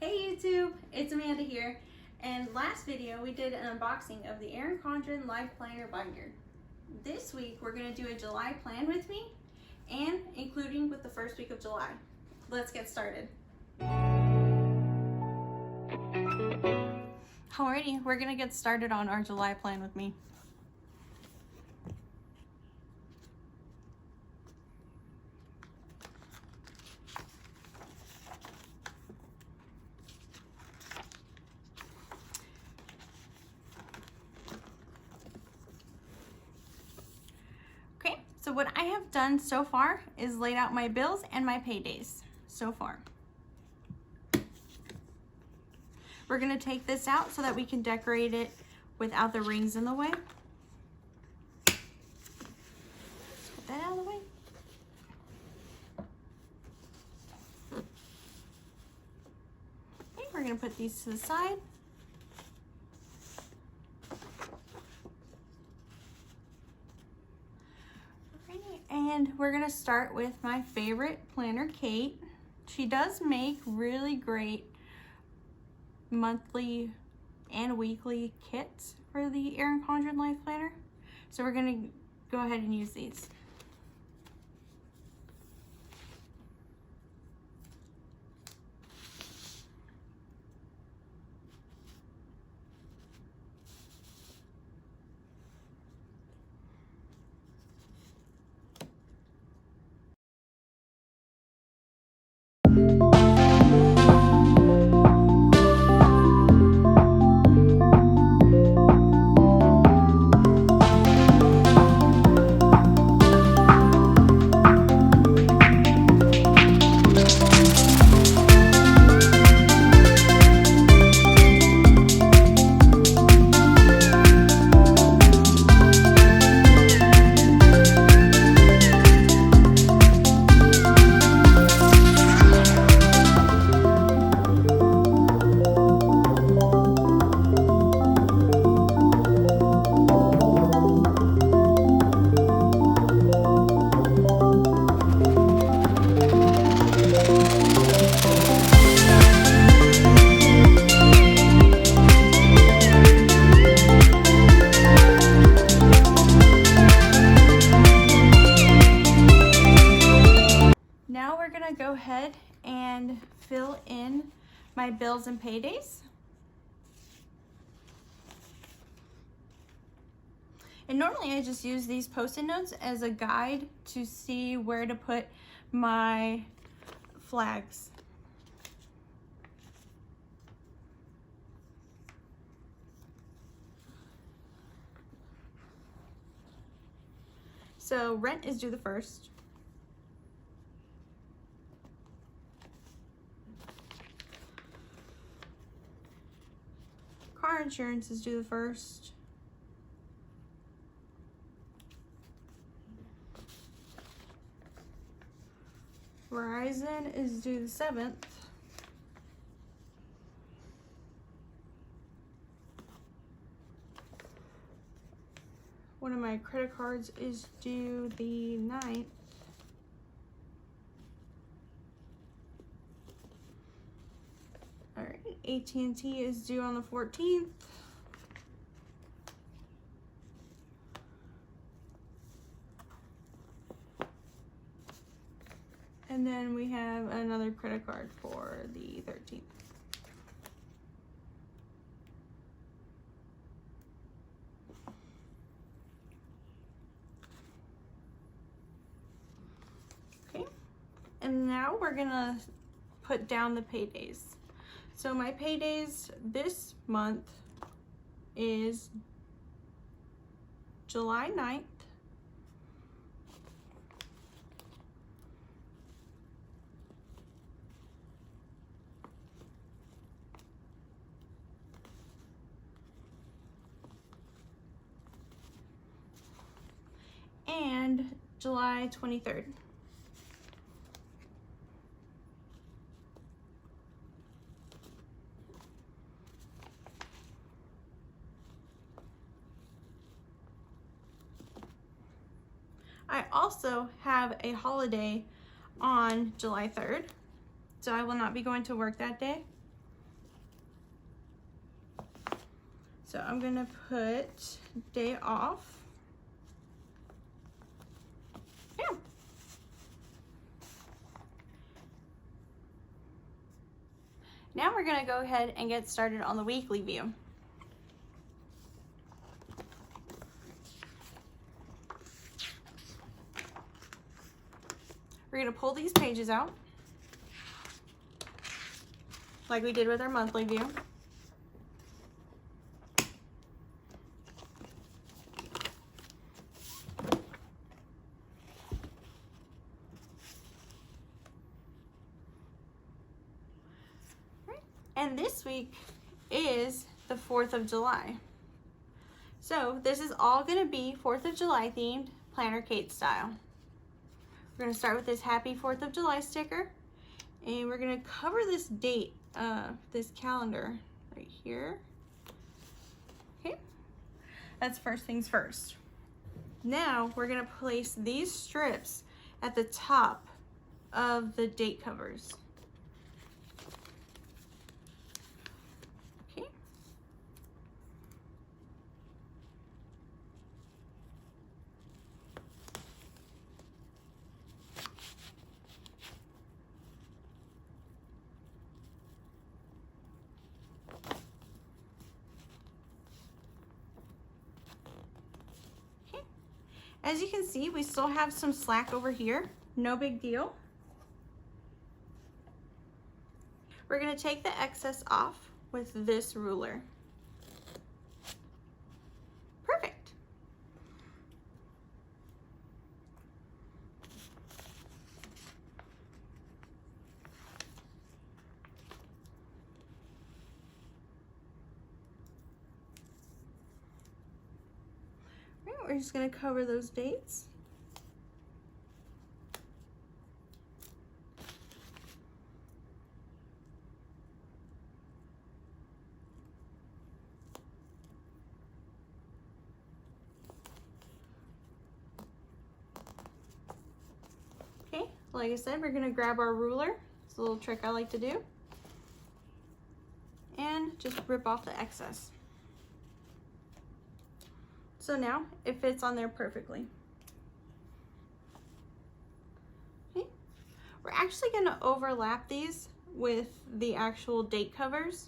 Hey YouTube, it's Amanda here, and last video we did an unboxing of the Erin Condren LifePlanner binder. This week we're going to do a July plan with me, and including with the first week of July. Let's get started. Alrighty, we're going to get started on our July plan with me. So what I have done so far is laid out my bills and my paydays so far. We're gonna take this out so that we can decorate it without the rings in the way. Let's put that out of the way. Okay, we're gonna put these to the side. And we're gonna start with my favorite planner, Kate. She does make really great monthly and weekly kits for the Erin Condren Life Planner. So we're gonna go ahead and use these. Now we're gonna go ahead and fill in my bills and paydays. And normally I just use these Post-it notes as a guide to see where to put my flags. So rent is due the 1st. Car insurance is due the 1st. Verizon is due the 7th. One of my credit cards is due the 9th. Alright, AT&T is due on the 14th. And then we have another credit card for the 13th. Okay, and now we're gonna put down the paydays. So my paydays this month is July 9th. And July 23rd. I also have a holiday on July 3rd, so I will not be going to work that day. So I'm gonna put day off. Yeah. Now we're gonna go ahead and get started on the weekly view. We're gonna pull these pages out like we did with our monthly view. And this week is the 4th of July. So this is all gonna be 4th of July themed, Planner Kate style. We're gonna start with this Happy 4th of July sticker, and we're gonna cover this date, this calendar right here. Okay, that's first things first. Now we're gonna place these strips at the top of the date covers. Okay. As you can see, we still have some slack over here. No big deal. We're going to take the excess off with this ruler. Perfect. Right, we're just going to cover those dates. Okay, like I said, we're going to grab our ruler. It's a little trick I like to do. And just rip off the excess. So now it fits on there perfectly. Okay. We're actually going to overlap these with the actual date covers.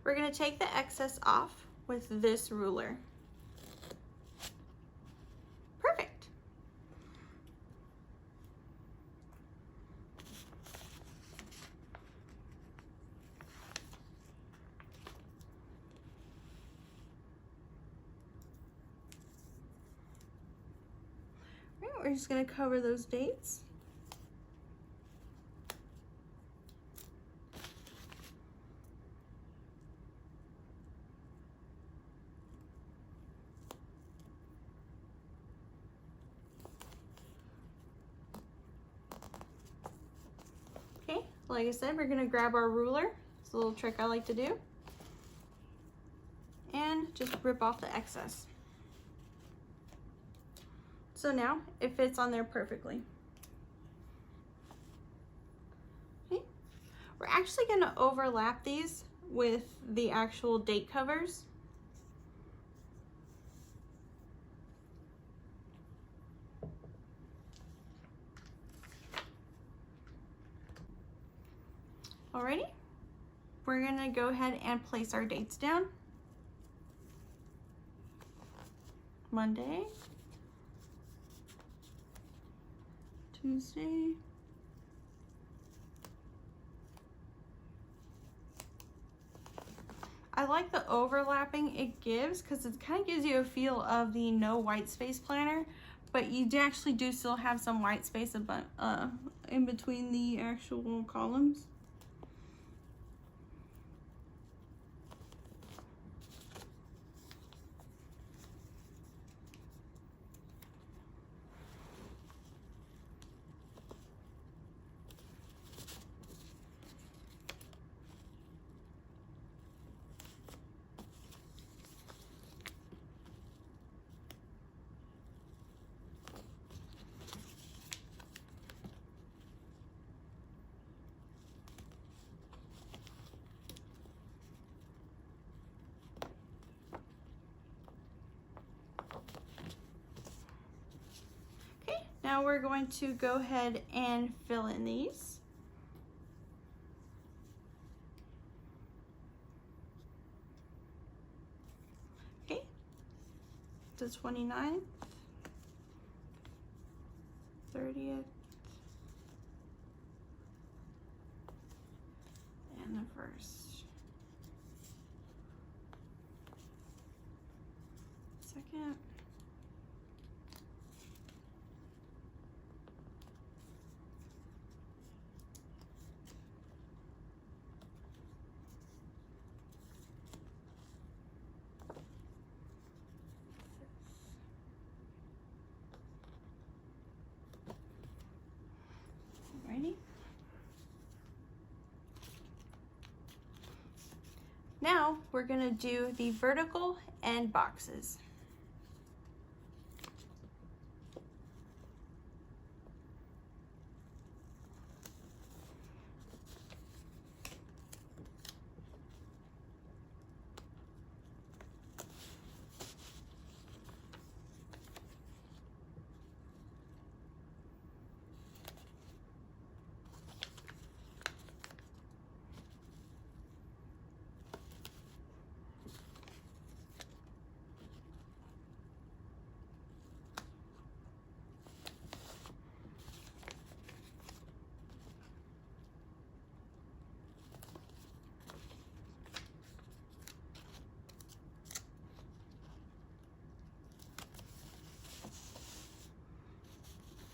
We're going to take the excess off with this ruler. Perfect. Right, we're just going to cover those dates. Okay, like I said, we're going to grab our ruler. It's a little trick I like to do. And just rip off the excess. So now it fits on there perfectly. Okay. We're actually going to overlap these with the actual date covers. Alrighty, we're going to go ahead and place our dates down. Monday, Tuesday, I like the overlapping it gives because it kind of gives you a feel of the no white space planner, but you actually do still have some white space in between the actual columns. Now we're going to go ahead and fill in these. Okay, the 29th, 30th, and the 1st. 2nd. Alrighty. Now we're going to do the vertical end boxes.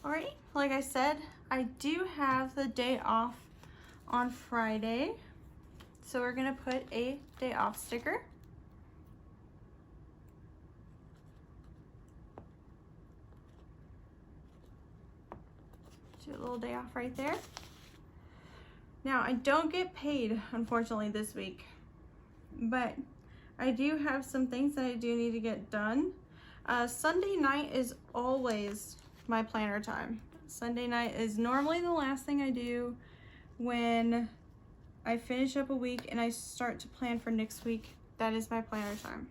Alrighty, like I said, I do have the day off on Friday, so we're gonna put a day off sticker. Do a little day off right there. Now, I don't get paid, unfortunately, this week, but I do have some things that I do need to get done. Sunday night is always my planner time. Sunday night is normally the last thing I do when I finish up a week and I start to plan for next week. That is my planner time.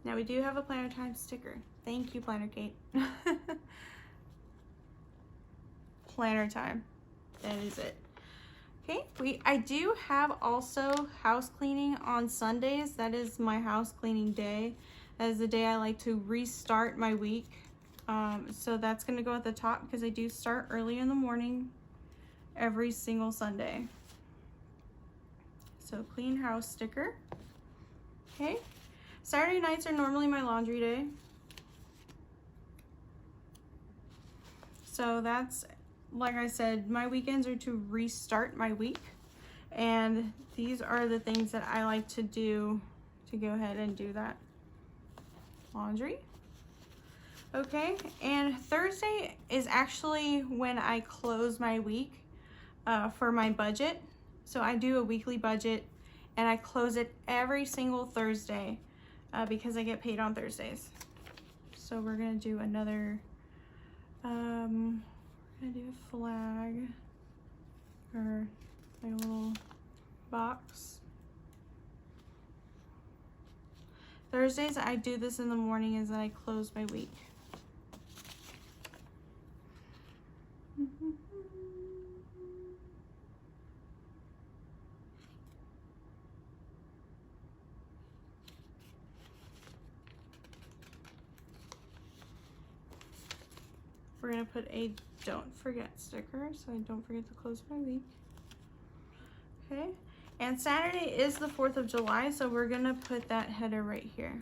Now we do have a planner time sticker. Thank you, Planner Kate. Planner time. That is it. Okay, I do have also house cleaning on Sundays. That is my house cleaning day. That is the day I like to restart my week. So that's gonna go at the top because I do start early in the morning every single Sunday. So clean house sticker. Okay, Saturday nights are normally my laundry day. So that's, like I said, my weekends are to restart my week. And these are the things that I like to do to go ahead and do that. Laundry. Okay, and Thursday is actually when I close my week for my budget. So I do a weekly budget and I close it every single Thursday because I get paid on Thursdays. So we're gonna do another, we're gonna do a flag or like a little box. Thursdays, I do this in the morning as I close my week. We're gonna put a don't forget sticker so I don't forget to close my week. Okay, and Saturday is the 4th of July, so we're gonna put that header right here.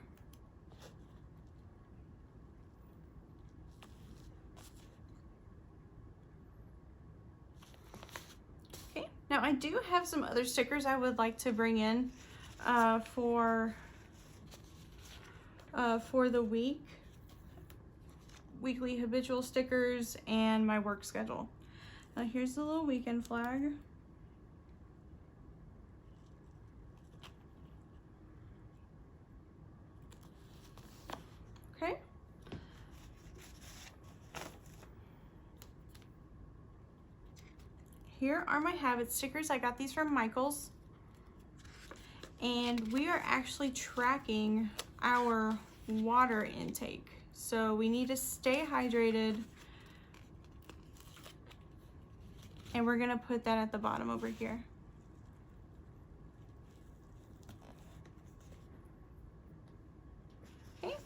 Okay, now I do have some other stickers I would like to bring in for the week. Weekly habitual stickers and my work schedule. Now here's the little weekend flag. Okay. Here are my habit stickers. I got these from Michael's. And we are actually tracking our water intake. So we need to stay hydrated. And we're gonna put that at the bottom over here. Okay.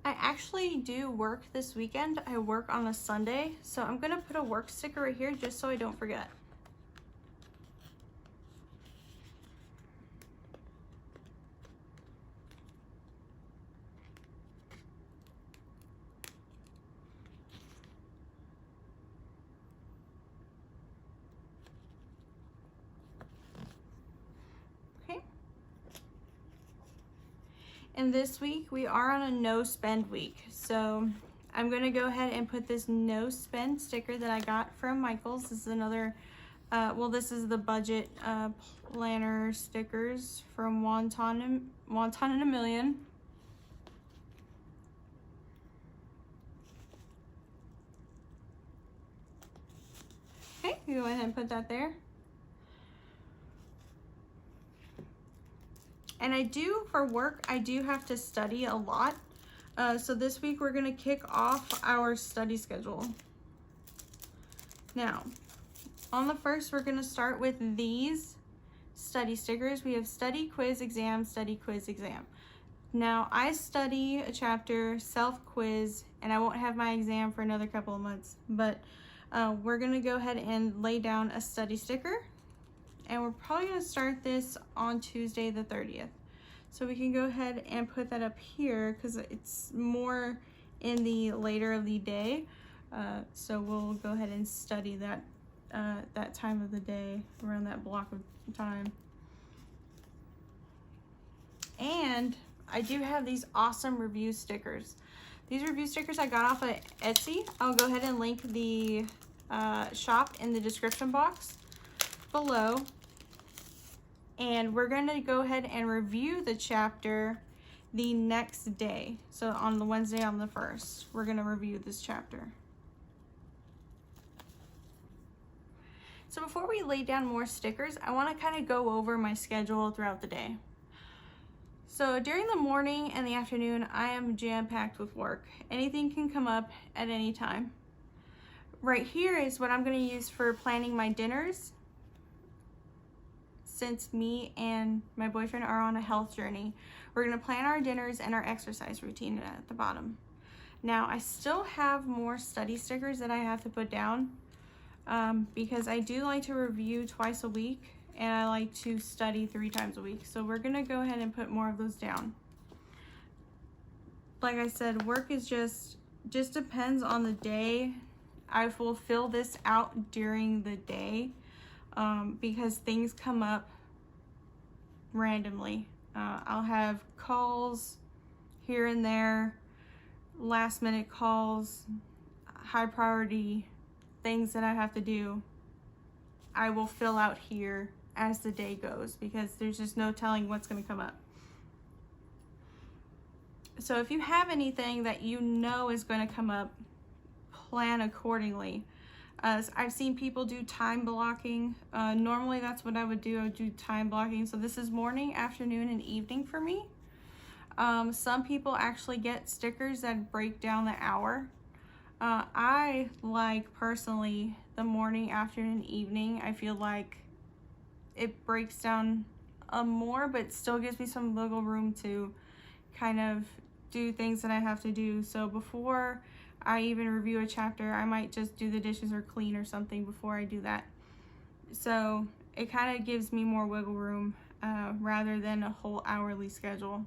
I actually do work this weekend. I work on a Sunday, so I'm gonna put a work sticker right here just so I don't forget. And this week we are on a no spend week. So I'm gonna go ahead and put this no spend sticker that I got from Michael's. This is another, well, this is the budget planner stickers from Wonton and a Million. Okay, you go ahead and put that there. And I do, for work, I do have to study a lot. So this week we're gonna kick off our study schedule. Now, on the first, we're gonna start with these study stickers. We have study, quiz, exam, study, quiz, exam. Now, I study a chapter, self-quiz, and I won't have my exam for another couple of months, but we're gonna go ahead and lay down a study sticker. And we're probably gonna start this on Tuesday the 30th. So we can go ahead and put that up here because it's more in the later of the day. So we'll go ahead and study that that time of the day, around that block of time. And I do have these awesome review stickers. These review stickers I got off of Etsy. I'll go ahead and link the shop in the description box below. And we're going to go ahead and review the chapter the next day. So on the Wednesday on the 1st, we're going to review this chapter. So before we lay down more stickers, I want to kind of go over my schedule throughout the day. So during the morning and the afternoon, I am jam-packed with work. Anything can come up at any time. Right here is what I'm going to use for planning my dinners, since me and my boyfriend are on a health journey. We're gonna plan our dinners and our exercise routine at the bottom. Now, I still have more study stickers that I have to put down because I do like to review twice a week and I like to study 3 times a week. So we're gonna go ahead and put more of those down. Like I said, work is just depends on the day. I will fill this out during the day. Because things come up randomly. I'll have calls here and there, last minute calls, high priority things that I have to do. I will fill out here as the day goes because there's just no telling what's going to come up. So if you have anything that you know is going to come up, plan accordingly. I've seen people do time blocking. Normally that's what I would do. I would do time blocking. So this is morning, afternoon, and evening for me. Some people actually get stickers that break down the hour. I like personally the morning, afternoon, evening. I feel like it breaks down more, but still gives me some wiggle room to kind of do things that I have to do. So before I even review a chapter, I might just do the dishes or clean or something before I do that. So it kind of gives me more wiggle room rather than a whole hourly schedule.